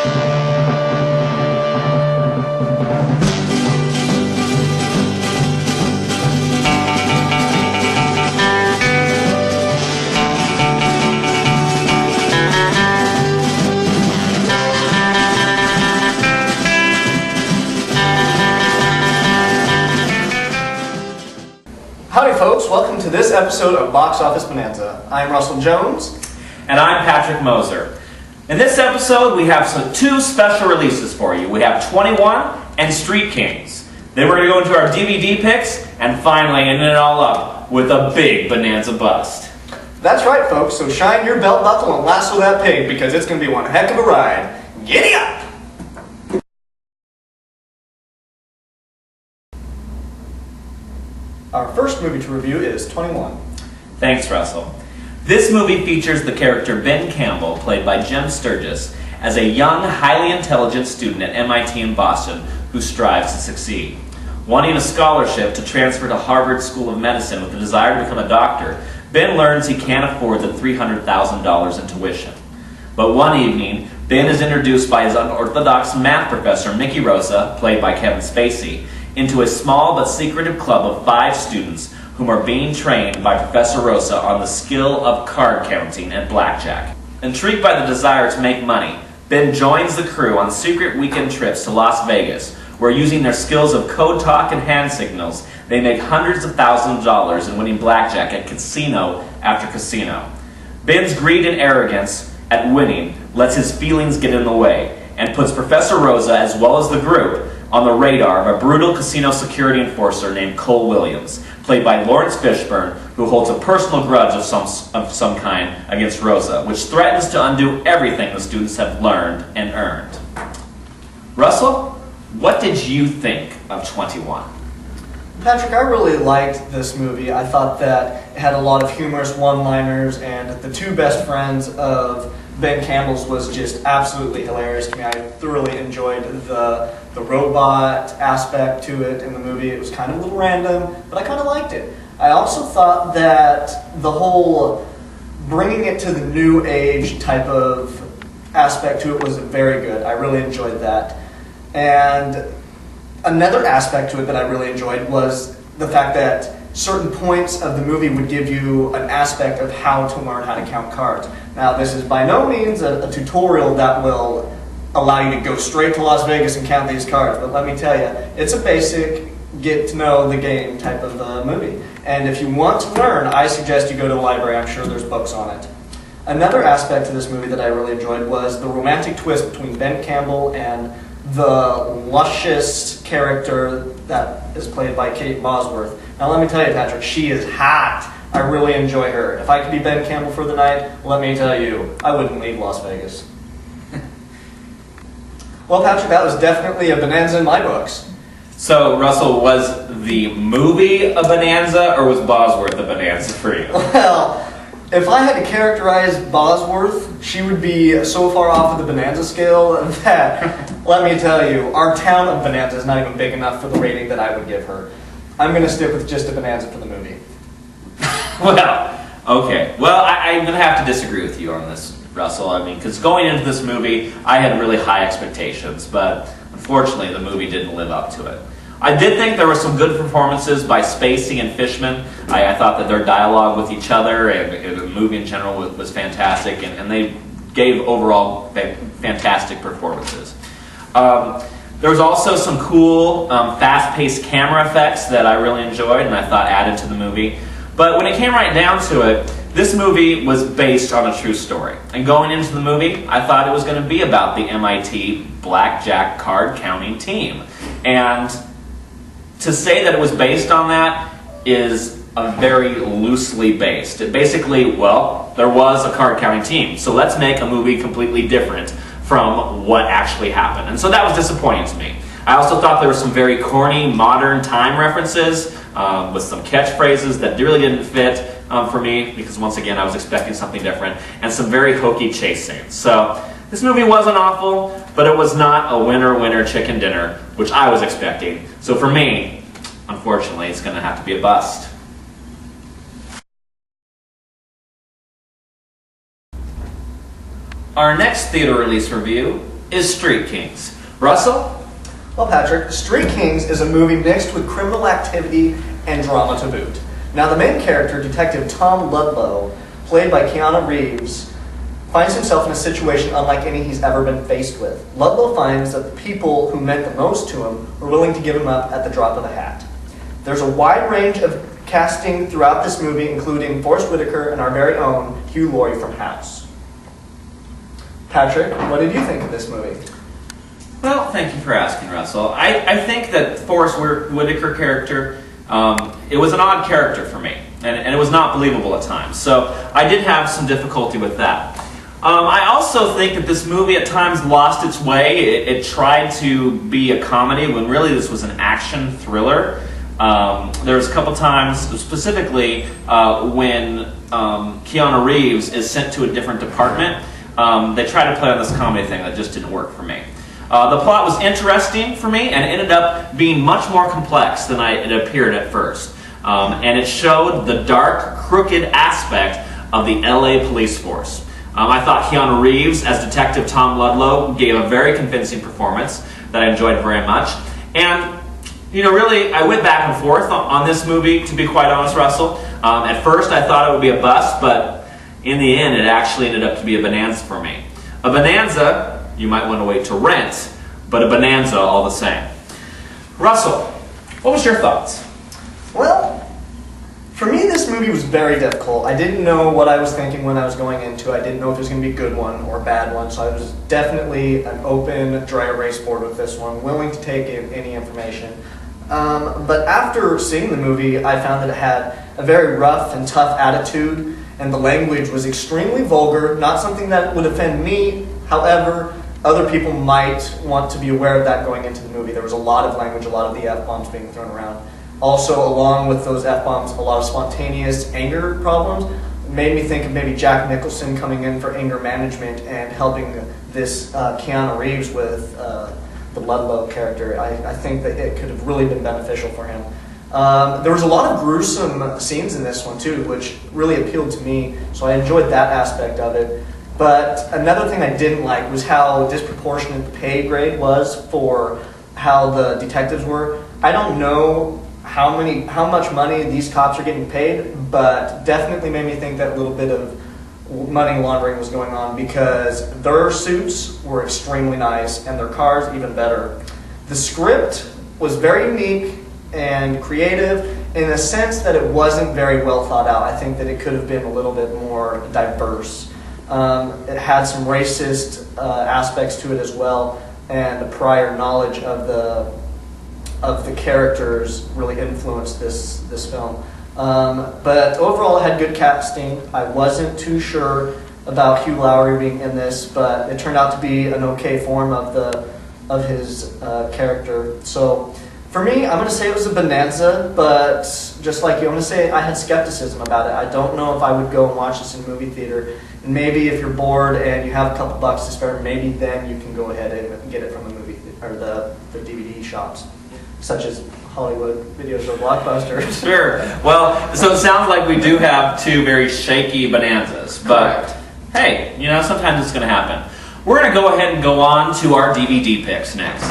Howdy folks, welcome to this episode of Box Office Bonanza. I'm Russell Jones. And I'm Patrick Moser. In this episode, we have two special releases for you. We have 21 and Street Kings. Then we're going to go into our DVD picks, and finally ending it all up with a Big Bonanza Bust. That's right folks, so shine your belt buckle and lasso that pig because it's going to be one heck of a ride. Giddy up! Our first movie to review is 21. Thanks, Russell. This movie features the character Ben Campbell, played by Jim Sturgis, as a young, highly intelligent student at MIT in Boston who strives to succeed. Wanting a scholarship to transfer to Harvard School of Medicine with the desire to become a doctor, Ben learns he can't afford the $300,000 in tuition. But one evening, Ben is introduced by his unorthodox math professor, Mickey Rosa, played by Kevin Spacey, into a small but secretive club of 5 students whom are being trained by Professor Rosa on the skill of card counting and blackjack. Intrigued by the desire to make money, Ben joins the crew on secret weekend trips to Las Vegas, where using their skills of code talk and hand signals, they make hundreds of thousands of dollars in winning blackjack at casino after casino. Ben's greed and arrogance at winning lets his feelings get in the way, and puts Professor Rosa, as well as the group, on the radar of a brutal casino security enforcer named Cole Williams, played by Lawrence Fishburne, who holds a personal grudge of some kind against Rosa, which threatens to undo everything the students have learned and earned. Russell, what did you think of 21? Patrick, I really liked this movie. I thought that it had a lot of humorous one-liners, and the two best friends of Ben Campbell's was just absolutely hilarious to me. I thoroughly enjoyed the robot aspect to it in the movie. It was kind of a little random, but I kind of liked it. I also thought that the whole bringing it to the new age type of aspect to it was very good. I really enjoyed that. And another aspect to it that I really enjoyed was the fact that certain points of the movie would give you an aspect of how to learn how to count cards. Now, this is by no means a tutorial that will allow you to go straight to Las Vegas and count these cards, but let me tell you, it's a basic get to know the game type of movie. And if you want to learn, I suggest you go to the library. I'm sure there's books on it. Another aspect to this movie that I really enjoyed was the romantic twist between Ben Campbell and the luscious character that is played by Kate Bosworth. Now let me tell you, Patrick, she is hot. I really enjoy her. If I could be Ben Campbell for the night, let me tell you, I wouldn't leave Las Vegas. Well, Patrick, that was definitely a bonanza in my books. So, Russell, was the movie a bonanza, or was Bosworth a bonanza for you? Well, if I had to characterize Bosworth, she would be so far off of the bonanza scale that, let me tell you, our town of Bonanza is not even big enough for the rating that I would give her. I'm going to stick with just a bonanza for the movie. Well, okay. Well, I'm going to have to disagree with you on this, Russell. I mean, because going into this movie, I had really high expectations, but unfortunately, the movie didn't live up to it. I did think there were some good performances by Spacey and Fishman. I thought that their dialogue with each other and the movie in general was fantastic, and they gave overall fantastic performances. There was also some cool, fast-paced camera effects that I really enjoyed and I thought added to the movie. But when it came right down to it, this movie was based on a true story. And going into the movie, I thought it was going to be about the MIT blackjack card counting team. And to say that it was based on that is a very loosely based. It basically, well, there was a card counting team, so let's make a movie completely different from what actually happened. And so that was disappointing to me. I also thought there were some very corny modern time references with some catchphrases that really didn't fit for me, because once again I was expecting something different, and some very hokey chase scenes. So this movie wasn't awful, but it was not a winner chicken dinner, which I was expecting. So for me, unfortunately, it's going to have to be a bust. Our next theater release review is Street Kings. Russell? Well, Patrick, Street Kings is a movie mixed with criminal activity and drama to boot. Now, the main character, Detective Tom Ludlow, played by Keanu Reeves, finds himself in a situation unlike any he's ever been faced with. Ludlow finds that the people who meant the most to him were willing to give him up at the drop of a hat. There's a wide range of casting throughout this movie, including Forrest Whitaker and our very own Hugh Laurie from House. Patrick, what did you think of this movie? Well, thank you for asking, Russell. I think that Forrest Whitaker character, it was an odd character for me, and it was not believable at times. So I did have some difficulty with that. I also think that this movie at times lost its way. It tried to be a comedy when really this was an action thriller. There was a couple times, specifically when Keanu Reeves is sent to a different department. They tried to play on this comedy thing that just didn't work for me. The plot was interesting for me and ended up being much more complex than it appeared at first. And it showed the dark, crooked aspect of the LA police force. I thought Keanu Reeves as Detective Tom Ludlow gave a very convincing performance that I enjoyed very much. And, really, I went back and forth on this movie, to be quite honest, Russell. At first, I thought it would be a bust, but in the end, it actually ended up to be a bonanza for me. A bonanza you might want to wait to rent, but a bonanza all the same. Russell, what was your thoughts? Well, for me, this movie was very difficult. I didn't know what I was thinking when I was going into it. I didn't know if it was going to be a good one or a bad one, so I was definitely an open, dry erase board with this one, willing to take in any information. But after seeing the movie, I found that it had a very rough and tough attitude, and the language was extremely vulgar, not something that would offend me. However, other people might want to be aware of that going into the movie. There was a lot of language, a lot of the F-bombs being thrown around. Also, along with those F-bombs, a lot of spontaneous anger problems. It made me think of maybe Jack Nicholson coming in for anger management and helping this Keanu Reeves with the Ludlow character. I think that it could have really been beneficial for him. There was a lot of gruesome scenes in this one too, which really appealed to me, so I enjoyed that aspect of it. But another thing I didn't like was how disproportionate the pay grade was for how the detectives were. I don't know how much money these cops are getting paid, but definitely made me think that a little bit of money laundering was going on, because their suits were extremely nice and their cars even better. The script was very unique and creative in the sense that it wasn't very well thought out. I think that it could have been a little bit more diverse. It had some racist aspects to it as well, and the prior knowledge of the characters really influenced this film. But overall, it had good casting. I wasn't too sure about Hugh Laurie being in this, but it turned out to be an okay form of his character. So for me, I'm going to say it was a bonanza, but just like you, I'm going to say I had skepticism about it. I don't know if I would go and watch this in a movie theater. And maybe if you're bored and you have a couple bucks to spare, maybe then you can go ahead and get it from the movie or the DVD shops, such as Hollywood Videos or Blockbuster. Sure. Well, so it sounds like we do have two very shaky bonanzas, but Correct. Hey, sometimes it's going to happen. We're going to go ahead and go on to our DVD picks next.